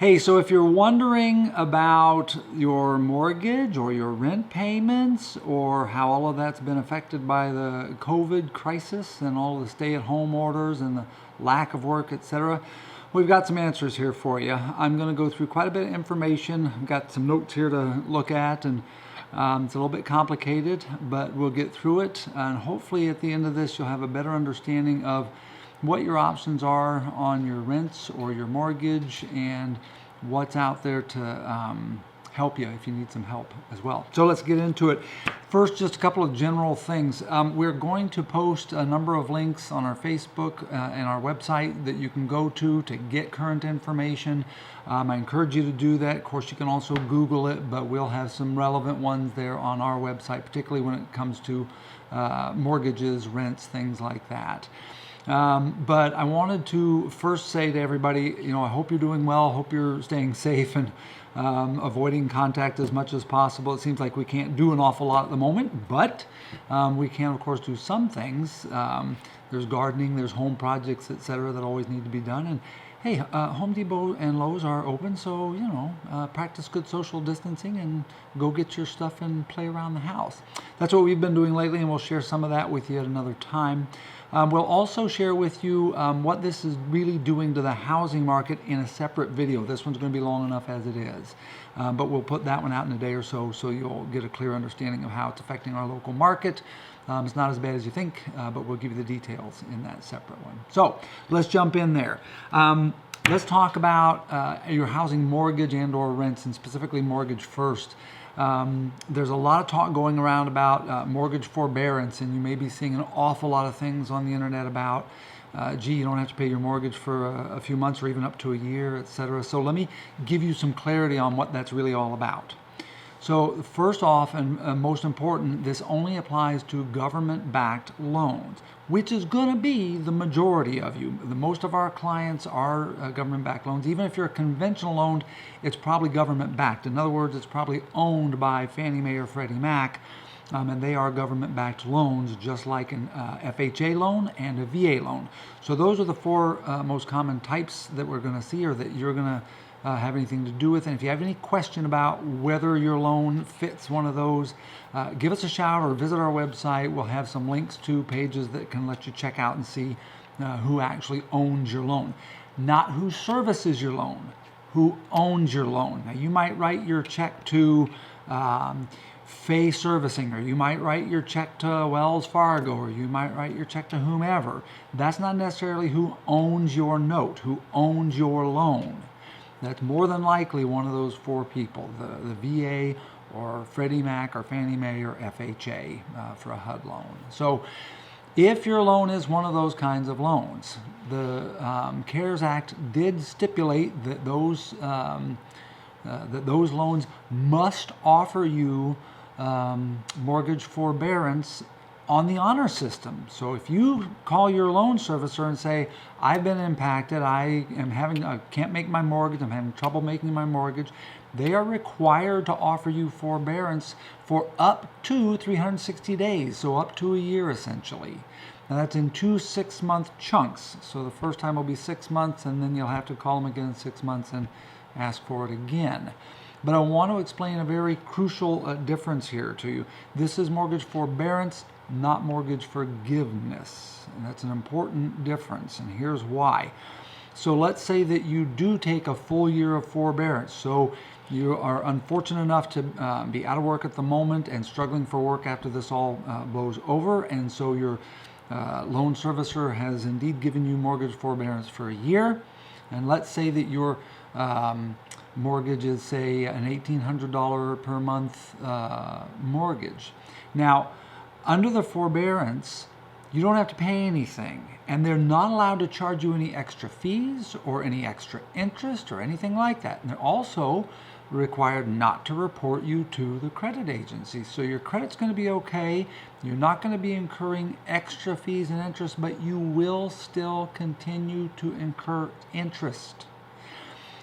Hey, so if you're wondering about your mortgage or your rent payments or how all of that's been affected by the COVID crisis and all the stay-at-home orders and the lack of work, etc., we've got some answers here for you. I'm going to go through quite a bit of information. I've got some notes here to look at, and it's a little bit complicated, but we'll get through it. And hopefully at the end of this, you'll have a better understanding of what your options are on your rents or your mortgage and what's out there to help you if you need some help as well. So let's get into it. First, just a couple of general things. We're going to post a number of links on our Facebook and our website that you can go to get current information. I encourage you to do that. Of course, you can also Google it, but we'll have some relevant ones there on our website, particularly when it comes to mortgages, rents, things like that. But I wanted to first say to everybody, I hope you're doing well, hope you're staying safe and avoiding contact as much as possible. It seems like we can't do an awful lot at the moment, but we can, of course, do some things. There's gardening, there's home projects, etc., that always need to be done. And hey, Home Depot and Lowe's are open, so, practice good social distancing and go get your stuff and play around the house. That's what we've been doing lately, and we'll share some of that with you at another time. We'll also share with you what this is really doing to the housing market in a separate video. This one's going to be long enough as it is, but we'll put that one out in a day or so you'll get a clear understanding of how it's affecting our local market. It's not as bad as you think, but we'll give you the details in that separate one. So let's jump in there. Let's talk about your housing mortgage and or rents, and specifically mortgage first. There's a lot of talk going around about mortgage forbearance, and you may be seeing an awful lot of things on the internet about, you don't have to pay your mortgage for a few months or even up to a year, etc. So let me give you some clarity on what that's really all about. So first off, and most important, this only applies to government-backed loans, which is going to be the majority of you. Most of our clients are government-backed loans. Even if you're a conventional loan, it's probably government-backed. In other words, it's probably owned by Fannie Mae or Freddie Mac, and they are government-backed loans, just like an FHA loan and a VA loan. So those are the four most common types that we're going to see, or that you're going to have anything to do with. And if you have any question about whether your loan fits one of those, give us a shout or visit our website. We'll have some links to pages that can let you check out and see who actually owns your loan. Not who services your loan, who owns your loan. Now, you might write your check to Fay Servicing, or you might write your check to Wells Fargo, or you might write your check to whomever. That's not necessarily who owns your note, who owns your loan. That's more than likely one of those four people, the VA or Freddie Mac or Fannie Mae or FHA for a HUD loan. So if your loan is one of those kinds of loans, the CARES Act did stipulate that those loans must offer you mortgage forbearance on the honor system. So if you call your loan servicer and say, I've been impacted, I can't make my mortgage, I'm having trouble making my mortgage, they are required to offer you forbearance for up to 360 days, so up to a year essentially. Now that's in 2 6-month chunks. So the first time will be 6 months, and then you'll have to call them again in 6 months and ask for it again. But I want to explain a very crucial difference here to you. This is mortgage forbearance, not mortgage forgiveness. And that's an important difference, and here's why. So let's say that you do take a full year of forbearance. So you are unfortunate enough to be out of work at the moment and struggling for work after this all blows over, and so your loan servicer has indeed given you mortgage forbearance for a year. And let's say that your mortgage is, say, an $1,800 per month mortgage. Now, under the forbearance, you don't have to pay anything, and they're not allowed to charge you any extra fees or any extra interest or anything like that. And they're also required not to report you to the credit agency. So your credit's going to be okay. You're not going to be incurring extra fees and interest, but you will still continue to incur interest.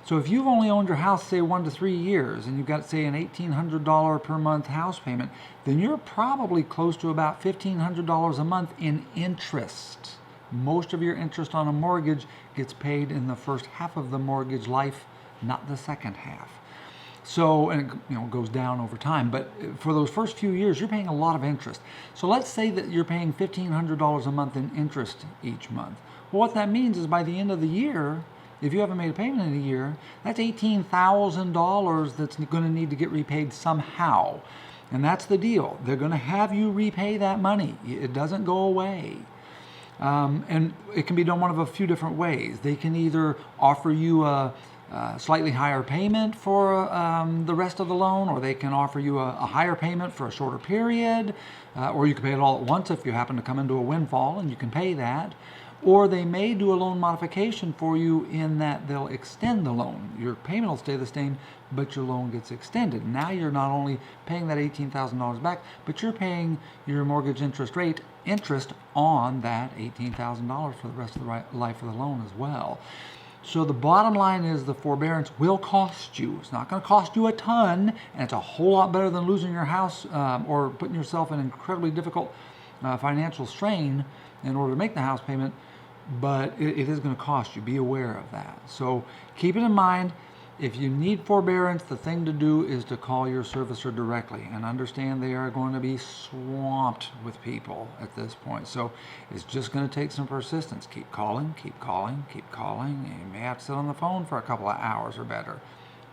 So if you've only owned your house, say, 1 to 3 years, and you've got, say, an $1,800 per month house payment, then you're probably close to about $1,500 a month in interest. Most of your interest on a mortgage gets paid in the first half of the mortgage life not the second half. So, and it goes down over time, but for those first few years, you're paying a lot of interest. So let's say that you're paying $1,500 a month in interest each month. Well, what that means is by the end of the year, if you haven't made a payment in a year, that's $18,000 that's going to need to get repaid somehow. And that's the deal. They're going to have you repay that money. It doesn't go away. And it can be done one of a few different ways. They can either offer you a slightly higher payment for the rest of the loan, or they can offer you a higher payment for a shorter period, or you can pay it all at once if you happen to come into a windfall and you can pay that. Or they may do a loan modification for you in that they'll extend the loan. Your payment will stay the same, but your loan gets extended. Now you're not only paying that $18,000 back, but you're paying your mortgage interest on that $18,000 for the rest of the life of the loan as well. So the bottom line is the forbearance will cost you. It's not going to cost you a ton, and it's a whole lot better than losing your house or putting yourself in incredibly difficult financial strain in order to make the house payment, but it is going to cost you. Be aware of that. So keep it in mind. If you need forbearance, the thing to do is to call your servicer directly and understand they are going to be swamped with people at this point. So it's just going to take some persistence. Keep calling, keep calling, keep calling. You may have to sit on the phone for a couple of hours or better,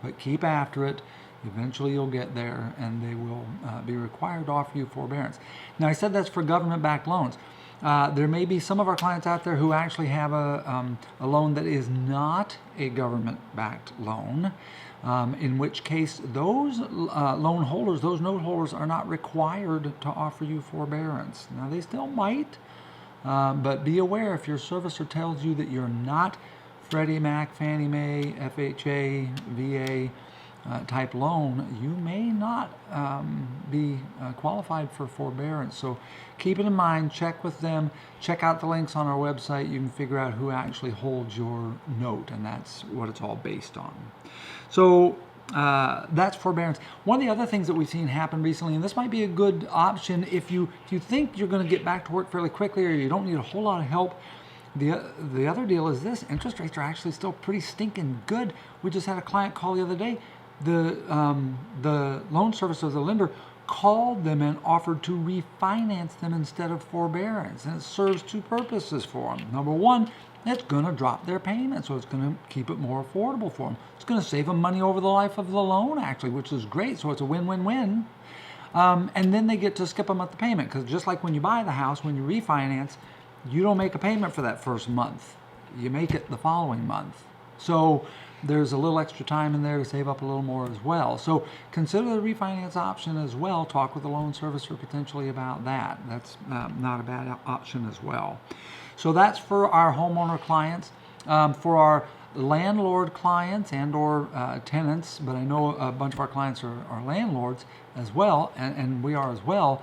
but keep after it. Eventually you'll get there and they will be required to offer you forbearance. Now I said that's for government-backed loans. There may be some of our clients out there who actually have a loan that is not a government-backed loan, in which case those loan holders, those note holders are not required to offer you forbearance. Now they still might, but be aware if your servicer tells you that you're not Freddie Mac, Fannie Mae, FHA, VA, type loan, you may not be qualified for forbearance. So keep it in mind, check with them, check out the links on our website. You can figure out who actually holds your note, and that's what it's all based on. So that's forbearance. One of the other things that we've seen happen recently, and this might be a good option if you think you're going to get back to work fairly quickly or you don't need a whole lot of help. The other deal is this: interest rates are actually still pretty stinking good. We just had a client call the other day. The loan servicer, the lender, called them and offered to refinance them instead of forbearance. And it serves two purposes for them. Number one, it's going to drop their payment, so it's going to keep it more affordable for them. It's going to save them money over the life of the loan, actually, which is great. So it's a win-win-win. And then they get to skip a month of payment, because just like when you buy the house, when you refinance, you don't make a payment for that first month. You make it the following month. So there's a little extra time in there to save up a little more as well. So consider the refinance option as well. Talk with the loan servicer potentially about that. That's not a bad option as well. So that's for our homeowner clients. For our landlord clients and or tenants, but I know a bunch of our clients are landlords as well, and we are as well,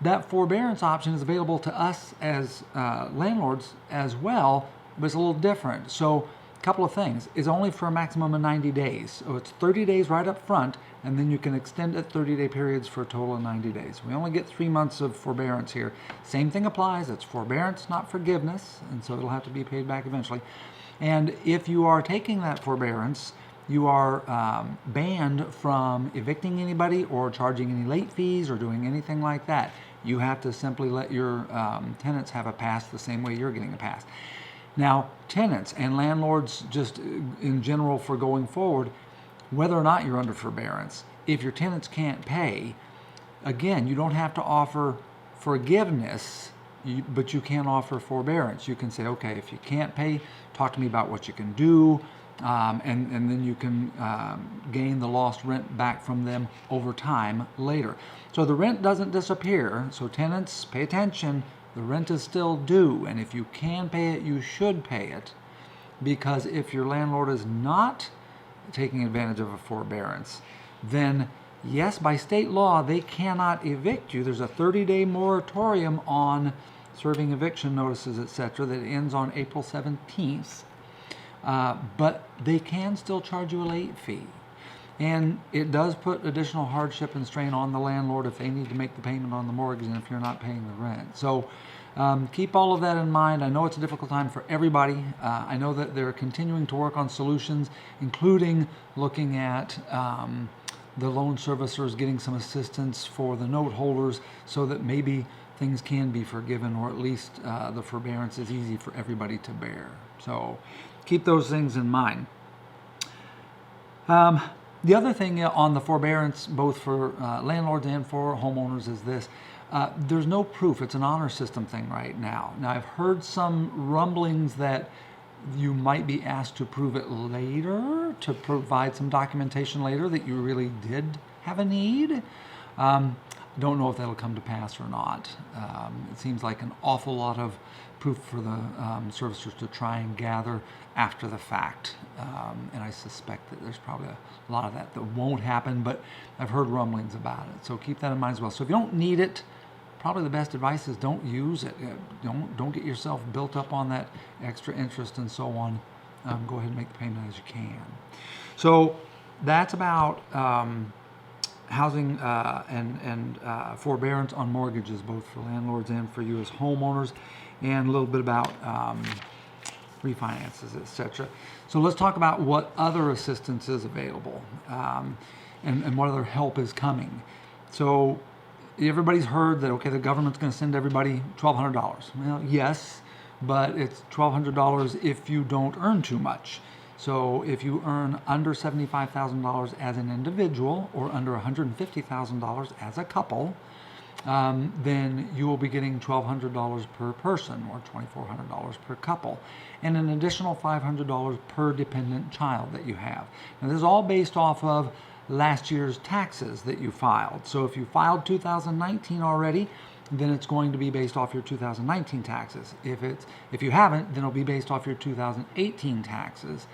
that forbearance option is available to us as landlords as well, but it's a little different. So couple of things. It's only for a maximum of 90 days. So it's 30 days right up front, and then you can extend it 30-day periods for a total of 90 days. We only get 3 months of forbearance here. Same thing applies. It's forbearance, not forgiveness, and so it'll have to be paid back eventually. And if you are taking that forbearance, you are banned from evicting anybody or charging any late fees or doing anything like that. You have to simply let your tenants have a pass the same way you're getting a pass. Now, tenants and landlords, just in general for going forward, whether or not you're under forbearance, if your tenants can't pay, again, you don't have to offer forgiveness, but you can offer forbearance. You can say, okay, if you can't pay, talk to me about what you can do, and then you can gain the lost rent back from them over time later. So the rent doesn't disappear, so tenants, pay attention. The rent is still due, and if you can pay it, you should pay it, because if your landlord is not taking advantage of a forbearance, then yes, by state law, they cannot evict you. There's a 30-day moratorium on serving eviction notices, etc., that ends on April 17th, but they can still charge you a late fee. And it does put additional hardship and strain on the landlord if they need to make the payment on the mortgage and if you're not paying the rent. So Keep all of that in mind. I know it's a difficult time for everybody. I know that they're continuing to work on solutions, including looking at the loan servicers getting some assistance for the note holders so that maybe things can be forgiven, or at least the forbearance is easy for everybody to bear. So keep those things in mind. The other thing on the forbearance, both for landlords and for homeowners, is this. There's no proof. It's an honor system thing right now. Now, I've heard some rumblings that you might be asked to prove it later, to provide some documentation later that you really did have a need. Don't know if that'll come to pass or not. It seems like an awful lot of proof for the servicers to try and gather after the fact. And I suspect that there's probably a lot of that won't happen, but I've heard rumblings about it. So keep that in mind as well. So if you don't need it, probably the best advice is don't use it. Don't get yourself built up on that extra interest and so on. Go ahead and make the payment as you can. So that's about housing and forbearance on mortgages, both for landlords and for you as homeowners, and a little bit about refinances, etc. So let's talk about what other assistance is available and what other help is coming. So everybody's heard that, okay, the government's going to send everybody $1,200. Well, yes, but it's $1,200 if you don't earn too much. So if you earn under $75,000 as an individual or under $150,000 as a couple, then you will be getting $1,200 per person or $2,400 per couple, and an additional $500 per dependent child that you have. Now, this is all based off of last year's taxes that you filed. So if you filed 2019 already, then it's going to be based off your 2019 taxes. If you haven't, then it'll be based off your 2018 taxes.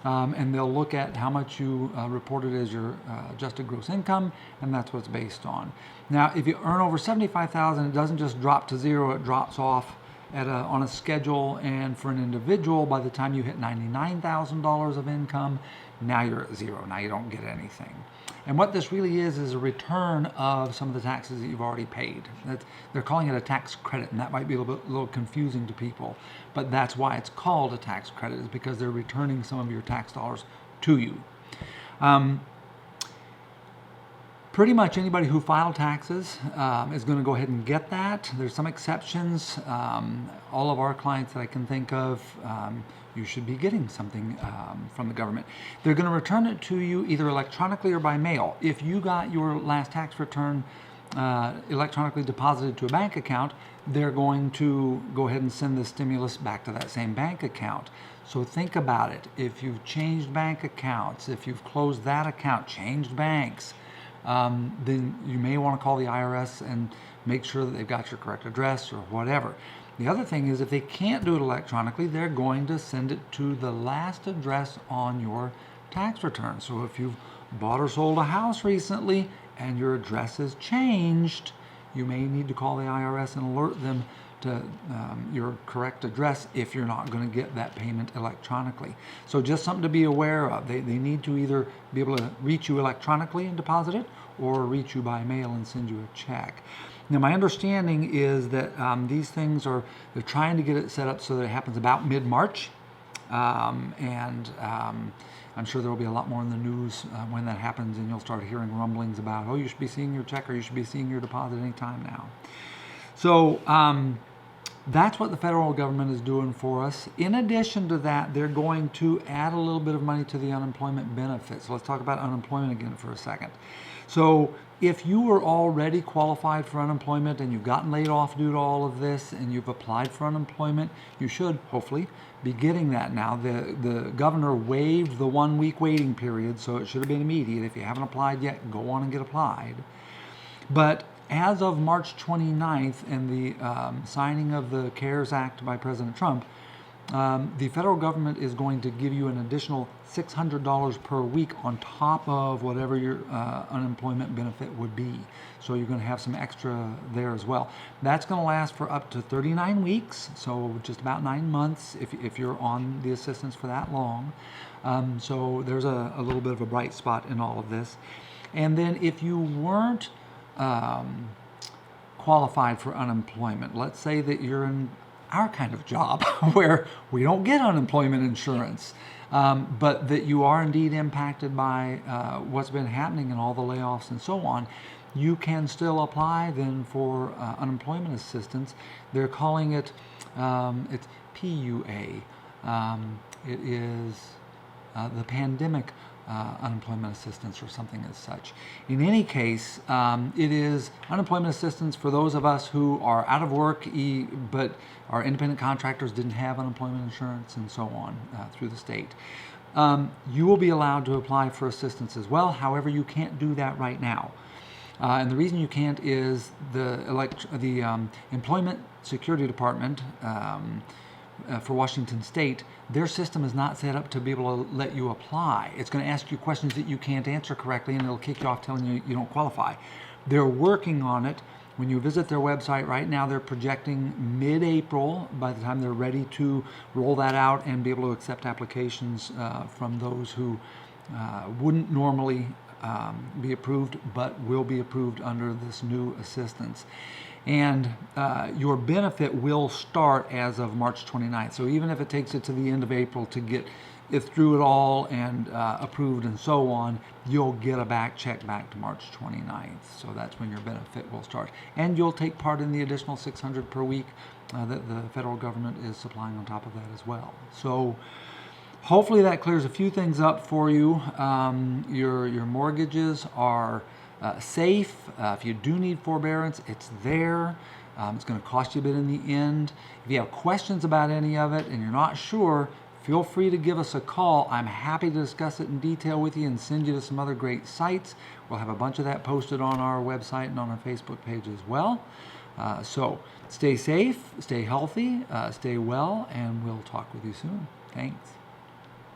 And they'll look at how much you reported as your adjusted gross income, and that's what it's based on. Now, if you earn over $75,000, it doesn't just drop to zero, it drops off on a schedule, and for an individual, by the time you hit $99,000 of income, now you're at zero. Now you don't get anything. And what this really is a return of some of the taxes that you've already paid. They're calling it a tax credit, and that might be a little confusing to people, but that's why it's called a tax credit, is because they're returning some of your tax dollars to you. Pretty much anybody who filed taxes is going to go ahead and get that. There's some exceptions. All of our clients that I can think of, you should be getting something from the government. They're going to return it to you either electronically or by mail. If you got your last tax return electronically deposited to a bank account, they're going to go ahead and send the stimulus back to that same bank account. So think about it. If you've changed bank accounts, if you've closed that account, changed banks, then you may want to call the IRS and make sure that they've got your correct address or whatever. The other thing is, if they can't do it electronically, they're going to send it to the last address on your tax return. So if you've bought or sold a house recently and your address has changed, you may need to call the IRS and alert them to your correct address if you're not going to get that payment electronically. So just something to be aware of. They need to either be able to reach you electronically and deposit it, or reach you by mail and send you a check. Now, my understanding is that these things they're trying to get it set up so that it happens about mid-March. And I'm sure there will be a lot more in the news when that happens, and you'll start hearing rumblings about, oh, you should be seeing your check or you should be seeing your deposit anytime now. So that's what the federal government is doing for us. In addition to that, they're going to add a little bit of money to the unemployment benefits. So let's talk about unemployment again for a second. So if you were already qualified for unemployment and you've gotten laid off due to all of this and you've applied for unemployment, you should hopefully be getting that now. The governor waived the 1 week waiting period, so it should have been immediate. If you haven't applied yet, go on and get applied. But as of March 29th and the signing of the CARES Act by President Trump, the federal government is going to give you an additional $600 per week on top of whatever your unemployment benefit would be. So you're going to have some extra there as well. That's going to last for up to 39 weeks, so just about 9 months if you're on the assistance for that long. So there's a little bit of a bright spot in all of this. And then if you weren't qualified for unemployment, let's say that you're in our kind of job where we don't get unemployment insurance, but that you are indeed impacted by what's been happening and all the layoffs and so on, you can still apply then for unemployment assistance. They're calling it, it's PUA. It is the pandemic unemployment assistance or something as such. In any case, it is unemployment assistance for those of us who are out of work, but our independent contractors didn't have unemployment insurance and so on through the state. You will be allowed to apply for assistance as well. However, you can't do that right now. And the reason you can't is the Employment Security Department for Washington State, their system is not set up to be able to let you apply. It's going to ask you questions that you can't answer correctly, and it'll kick you off telling you you don't qualify. They're working on it. When you visit their website right now, they're projecting mid-April by the time they're ready to roll that out and be able to accept applications from those who wouldn't normally be approved but will be approved under this new assistance. And your benefit will start as of March 29th. So even if it takes it to the end of April to get it through it all and approved and so on, you'll get a check back to March 29th. So that's when your benefit will start. And you'll take part in the additional $600 per week that the federal government is supplying on top of that as well. So hopefully that clears a few things up for you. Your mortgages are safe. If you do need forbearance, it's there. It's going to cost you a bit in the end. If you have questions about any of it and you're not sure, feel free to give us a call. I'm happy to discuss it in detail with you and send you to some other great sites. We'll have a bunch of that posted on our website and on our Facebook page as well. So stay safe, stay healthy, stay well, and we'll talk with you soon. Thanks.